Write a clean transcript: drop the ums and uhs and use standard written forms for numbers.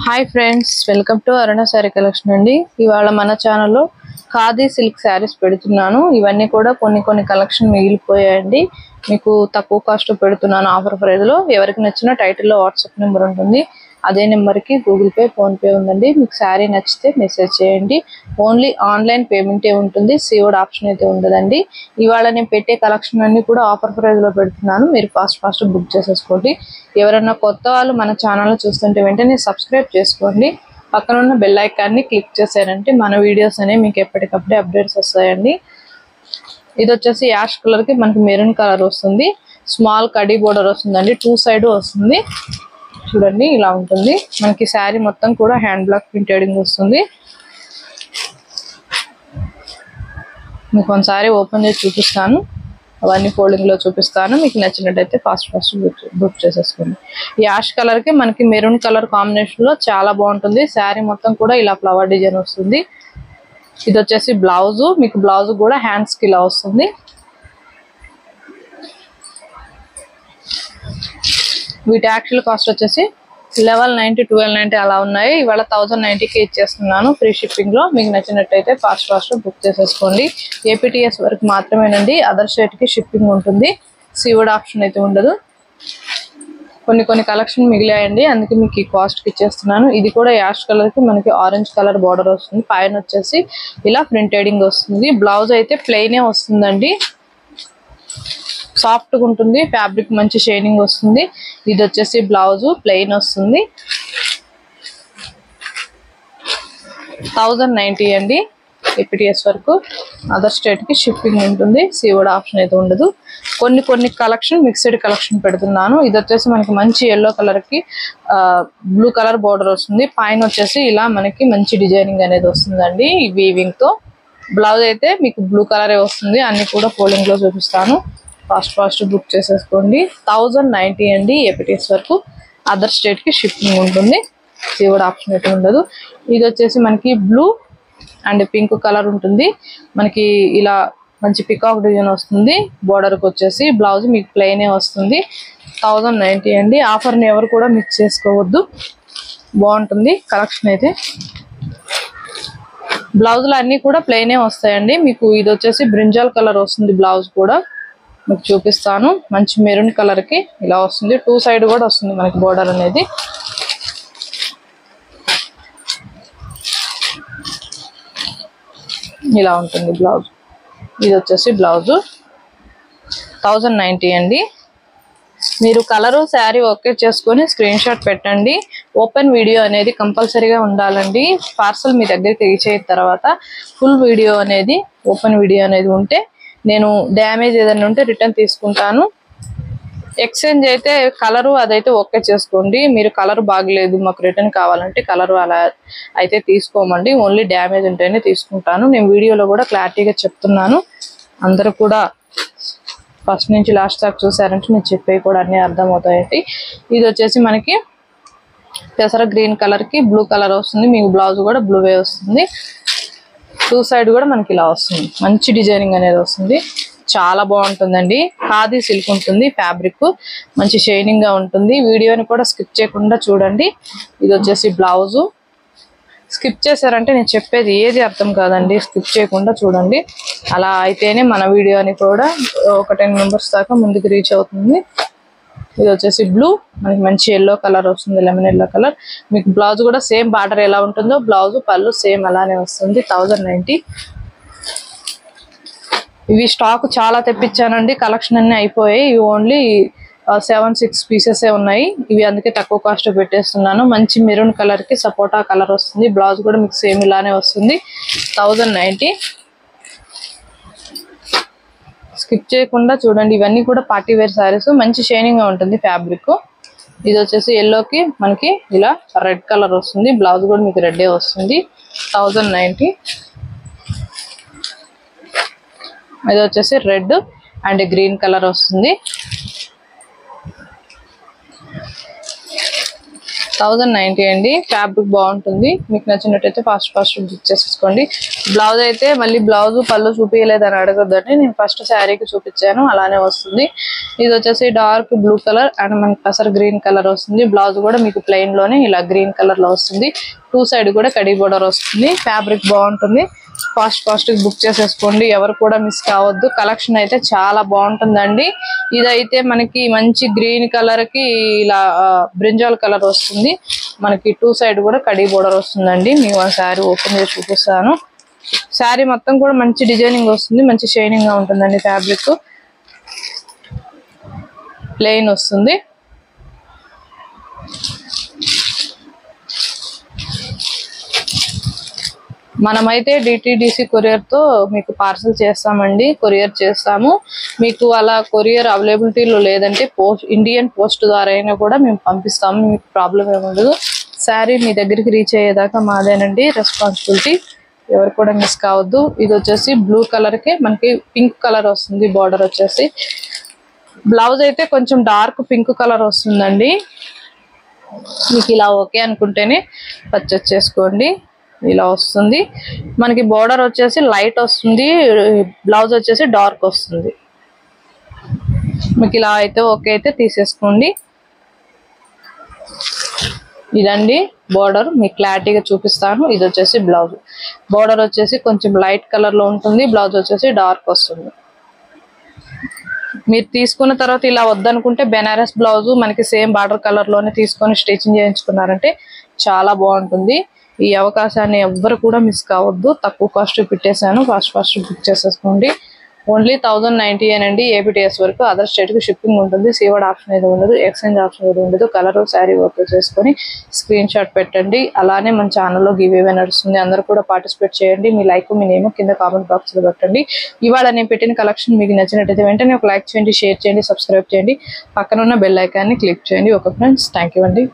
Hi friends, welcome to Aruna sorry collection అండి. ఇవాళ మన ఛానల్లో ఖాదీ సిల్క్ శారీస్ పెడుతున్నాను. ఇవన్నీ కూడా కొన్ని కలెక్షన్ మిగిలిపోయాయండి. మీకు తక్కువ కాస్ట్ పెడుతున్నాను ఆఫర్ ప్రైస్ లో. ఎవరికి నచ్చినా టైటిల్లో వాట్సాప్ నెంబర్ ఉంటుంది. అదే నెంబర్కి గూగుల్ పే, ఫోన్ పే ఉందండి. మీకు శారీ నచ్చితే మెసేజ్ చేయండి. ఓన్లీ ఆన్లైన్ పేమెంటే ఉంటుంది, సీఓడ్ ఆప్షన్ అయితే ఉండదండి. ఇవాళ నేను పెట్టే కలెక్షన్ అన్ని కూడా ఆఫర్ ప్రైస్ లో పెడుతున్నాను. మీరు ఫాస్ట్ బుక్ చేసేసుకోండి. ఎవరైనా కొత్త వాళ్ళు మన ఛానల్ చూస్తుంటే వెంటనే సబ్స్క్రైబ్ చేసుకోండి. పక్కన ఉన్న బెల్ ఐకాన్ని క్లిక్ చేశారంటే మన వీడియోస్ అనేవి మీకు ఎప్పటికప్పుడే అప్డేట్స్ వస్తాయండి. ఇది వచ్చేసి యాష్ కలర్ కి మనకి మెరూన్ కలర్ వస్తుంది. స్మాల్ కడీ బోర్డర్ వస్తుందండి, 2 సైడ్ వస్తుంది. చూడండి ఇలా ఉంటుంది. మనకి శారీ మొత్తం కూడా హ్యాండ్ బ్లాక్ ప్రింటెడింగ్ వస్తుంది. మీకు ఒకసారి ఓపెన్ చేసి చూపిస్తాను, అవన్నీ ఫోల్డింగ్ లో చూపిస్తాను. మీకు నచ్చినట్టయితే ఫాస్ట్ బుక్ చేసేసుకోండి. ఈ యాష్ కలర్ కి మనకి మెరూన్ కలర్ కాంబినేషన్ లో చాలా బాగుంటుంది. శారీ మొత్తం కూడా ఇలా ఫ్లవర్ డిజైన్ వస్తుంది. ఇది వచ్చేసి బ్లౌజ్, మీకు బ్లౌజ్ కూడా హ్యాండ్స్ కి ఇలా వస్తుంది. వీటి యాక్చువల్ కాస్ట్ వచ్చేసి 1190, 1290 అలా ఉన్నాయి. ఇవాళ 1090కి ఇచ్చేస్తున్నాను ఫ్రీ షిప్పింగ్ లో. మీకు నచ్చినట్టయితే ఫాస్ట్ బుక్ చేసేసుకోండి. ఏపీటీఎస్ వరకు మాత్రమేనండి, అదర్ స్టేట్ కి షిప్పింగ్ ఉంటుంది. సీఓడ్ ఆప్షన్ అయితే ఉండదు. కొన్ని కలెక్షన్ మిగిలాయండి, అందుకే మీకు ఈ కాస్ట్ కి ఇచ్చేస్తున్నాను. ఇది కూడా యాష్ కలర్ కి మనకి ఆరెంజ్ కలర్ బార్డర్ వస్తుంది. పైన వచ్చేసి ఇలా ప్రింటెడింగ్ వస్తుంది. బ్లౌజ్ అయితే ప్లెయినే వస్తుందండి, సాఫ్ట్ గా ఉంటుంది. ఫ్యాబ్రిక్ మంచి షైనింగ్ వస్తుంది. ఇది వచ్చేసి బ్లౌజ్ ప్లెయిన్ వస్తుంది. 1090 అండి ఏపీటీఎస్ వరకు. అదర్ స్టేట్ కి షిప్పింగ్ ఉంటుంది, సీఓడ్ ఆప్షన్ అయితే ఉండదు. కొన్ని కలెక్షన్ మిక్స్డ్ కలెక్షన్ పెడుతున్నాను. ఇది వచ్చేసి మనకి మంచి ఎల్లో కలర్ కి బ్లూ కలర్ బార్డర్ వస్తుంది. పైన వచ్చేసి ఇలా మనకి మంచి డిజైనింగ్ అనేది వస్తుందండి ఈ వీవింగ్ తో. బ్లౌజ్ అయితే మీకు బ్లూ కలరే వస్తుంది. అన్ని కూడా ఫోల్డింగ్ లో చూపిస్తాను. ఫాస్ట్ బుక్ చేసేసుకోండి. 1090 అండి ఏపీటీఎస్ వరకు. అదర్ స్టేట్ కి షిప్పింగ్ ఉంటుంది, సీఓడ్ ఆప్షన్ అయితే ఉండదు. ఇది వచ్చేసి మనకి బ్లూ అండ్ పింక్ కలర్ ఉంటుంది. మనకి ఇలా మంచి పికాక్ డిజైన్ వస్తుంది. బోర్డర్ కి వచ్చేసి బ్లౌజ్ మీకు ప్లెయినే వస్తుంది. 1090 అండి. ఆఫర్ ని ఎవరు కూడా మిక్స్ చేసుకోవద్దు, బాగుంటుంది కలెక్షన్ అయితే. బ్లౌజులు అన్ని కూడా ప్లెయినే వస్తాయండి. మీకు ఇది వచ్చేసి బ్రింజాల్ కలర్ వస్తుంది. బ్లౌజ్ కూడా మీకు చూపిస్తాను. మంచి మెరూన్ కలర్ కి ఇలా వస్తుంది. 2 సైడ్ కూడా వస్తుంది మనకి బోర్డర్ అనేది. ఇలా ఉంటుంది బ్లౌజ్. ఇది వచ్చేసి బ్లౌజ్ 1090 అండి. మీరు కలరు శారీ ఓకే చేసుకొని స్క్రీన్ షాట్ పెట్టండి. ఓపెన్ వీడియో అనేది కంపల్సరీగా ఉండాలండి. పార్సల్ మీ దగ్గరికి రీచ్ అయిన తర్వాత ఫుల్ వీడియో అనేది, ఓపెన్ వీడియో అనేది ఉంటే నేను డ్యామేజ్ ఏదైనా ఉంటే రిటర్న్ తీసుకుంటాను. ఎక్స్చేంజ్ అయితే కలరు అదైతే ఓకే చేసుకోండి. మీరు కలర్ బాగలేదు మాకు రిటర్న్ కావాలంటే కలర్ అలా అయితే తీసుకోమండి. ఓన్లీ డ్యామేజ్ ఉంటేనే తీసుకుంటాను. నేను వీడియోలో కూడా క్లారిటీగా చెప్తున్నాను. అందరూ కూడా ఫస్ట్ నుంచి లాస్ట్ దాకా చూసారంటే నేను చెప్పేవి కూడా అన్నీ అర్థమవుతాయండి. ఇది వచ్చేసి మనకి పెసర గ్రీన్ కలర్ కి బ్లూ కలర్ వస్తుంది. మీకు బ్లౌజ్ కూడా బ్లూవే వస్తుంది. 2 సైడ్ కూడా మనకి ఇలా వస్తుంది. మంచి డిజైనింగ్ అనేది వస్తుంది. చాలా బాగుంటుందండి. ఖాదీ సిల్క్ ఉంటుంది. ఫ్యాబ్రిక్ మంచి షైనింగ్ గా ఉంటుంది. వీడియోని కూడా స్కిప్ చేయకుండా చూడండి. ఇది వచ్చేసి బ్లౌజ్. స్కిప్ చేశారంటే నేను చెప్పేది ఏది అర్థం కాదండి. స్కిప్ చేయకుండా చూడండి. అలా అయితేనే మన వీడియోని కూడా ఒక 10 మెంబర్స్ దాకా ముందుకు రీచ్ అవుతుంది. ఇది వచ్చేసి బ్లూ, మనకి మంచి ఎల్లో కలర్ వస్తుంది, లెమన్ ఎల్లో కలర్. మీకు బ్లౌజ్ కూడా సేమ్ బార్డర్ ఎలా ఉంటుందో బ్లౌజ్ పళ్ళు సేమ్ అలానే వస్తుంది. 1090. ఇవి స్టాక్ చాలా తెప్పించానండి. కలెక్షన్ అన్ని అయిపోయాయి. ఇవి ఓన్లీ 7-6 పీసెస్ ఉన్నాయి. ఇవి అందుకే తక్కువ కాస్ట్ పెట్టేస్తున్నాను. మంచి మెరూన్ కలర్ కి సపోటా కలర్ వస్తుంది. బ్లౌజ్ కూడా మీకు సేమ్ ఇలానే వస్తుంది. 1090. స్కిప్ చేయకుండా చూడండి. ఇవన్నీ కూడా పార్టీ వేర్ శారీస్. మంచి షైనింగ్ గా ఉంటుంది ఫ్యాబ్రిక్. ఇది వచ్చేసి ఎల్లోకి మనకి ఇలా రెడ్ కలర్ వస్తుంది. బ్లౌజ్ కూడా మీకు రెడ్డే వస్తుంది. 1090. ఇది వచ్చేసి రెడ్ అండ్ గ్రీన్ కలర్ వస్తుంది. 1090 అండి. ఫ్యాబ్రిక్ బాగుంటుంది. మీకు నచ్చినట్టయితే ఫాస్ట్ బుక్ చేసేసుకోండి. బ్లౌజ్ అయితే మళ్ళీ బ్లౌజ్ పళ్ళు చూపించలేదని అడగొద్దండి. నేను ఫస్ట్ శారీకి చూపించాను, అలానే వస్తుంది. ఇది వచ్చేసి డార్క్ బ్లూ కలర్ అండ్ మనకి పెసర్ గ్రీన్ కలర్ వస్తుంది. బ్లౌజ్ కూడా మీకు ప్లెయిన్ లోనే ఇలా గ్రీన్ కలర్ లో వస్తుంది. 2 సైడ్ కూడా కడీ బోర్డర్ వస్తుంది. ఫ్యాబ్రిక్ బాగుంటుంది. ఫాస్ట్ బుక్ చేసేసుకోండి. ఎవరు కూడా మిస్ కావద్దు. కలెక్షన్ అయితే చాలా బాగుంటుందండి. ఇదైతే మనకి మంచి గ్రీన్ కలర్ కి ఇలా బ్రింజాల్ కలర్ వస్తుంది. మనకి 2 సైడ్ కూడా కడీ బోర్డర్ వస్తుందండి. మీకు ఆ శారీ ఓపెన్ చేసి చూపిస్తాను. శారీ మొత్తం కూడా మంచి డిజైనింగ్ వస్తుంది. మంచి షైనింగ్ గా ఉంటుందండి. ఫ్యాబ్రిక్ ప్లెయిన్ వస్తుంది. మనమైతే డిటిడిసి కొరియర్ తో మీకు పార్సల్ చేస్తామండి. కొరియర్ చేస్తాము. మీకు అలా కొరియర్ అవైలబిలిటీలో లేదంటే ఇండియన్ పోస్ట్ ద్వారా అయినా కూడా మేము పంపిస్తాము. మీకు ప్రాబ్లం ఏముండదు. శారీ మీ దగ్గరికి రీచ్ అయ్యేదాకా మాదేనండి రెస్పాన్సిబిలిటీ. ఎవరు కూడా మిస్ కావద్దు. ఇది వచ్చేసి బ్లూ కలర్ కి మనకి పింక్ కలర్ వస్తుంది. బార్డర్ వచ్చేసి బ్లౌజ్ అయితే కొంచెం డార్క్ పింక్ కలర్ వస్తుందండి. మీకు ఇలా ఓకే అనుకుంటేనే పర్చేస్ చేసుకోండి. ఇలా వస్తుంది. మనకి బోర్డర్ వచ్చేసి లైట్ వస్తుంది. బ్లౌజ్ వచ్చేసి డార్క్ వస్తుంది. మీకు ఇలా అయితే ఓకే అయితే తీసేసుకోండి. ఇదండి బోర్డర్. మీకు క్లారిటీగా చూపిస్తాను. ఇది వచ్చేసి బ్లౌజ్. బోర్డర్ వచ్చేసి కొంచెం లైట్ కలర్ లో ఉంటుంది. బ్లౌజ్ వచ్చేసి డార్క్ వస్తుంది. మీరు తీసుకున్న తర్వాత ఇలా వద్దనుకుంటే బెనారస్ బ్లౌజ్ మనకి సేమ్ బార్డర్ కలర్ లోనే తీసుకొని స్టిచ్చింగ్ చేయించుకున్నారంటే చాలా బాగుంటుంది. ఈ అవకాశాన్ని ఎవ్వరు కూడా మిస్ కావద్దు. తక్కువ కాస్ట్ పెట్టేశాను. ఫాస్ట్ బుక్ చేసేసుకోండి. ఓన్లీ 1090 అండి. ఏపీటీఎస్ వరకు. అదర్ స్టేట్ కి షిప్పింగ్ ఉంటుంది. సీవర్డ్ ఆప్షన్ ఏది ఉండదు. ఎక్స్చేంజ్ ఆప్షన్ ఏది ఉండదు. కలర్ శారీ వర్క్ చేసుకొని స్క్రీన్ షాట్ పెట్టండి. అలానే మన ఛానల్లో గివ్ అవే నడుస్తుంది. అందరూ కూడా పార్టిసిపేట్ చేయండి. మీ లైక్ మీ నేమ్ కింద కామెంట్ బాక్స్ లో పెట్టండి. ఇవాళ నేను పెట్టిన కలెక్షన్ మీకు నచ్చినట్టయితే వెంటనే ఒక లైక్ చేయండి, షేర్ చేయండి, సబ్స్క్రైబ్ చేయండి. పక్కన ఉన్న బెల్ ఐకాన్ని క్లిక్ చేయండి. ఓకే ఫ్రెండ్స్, థ్యాంక్ యూ అండి.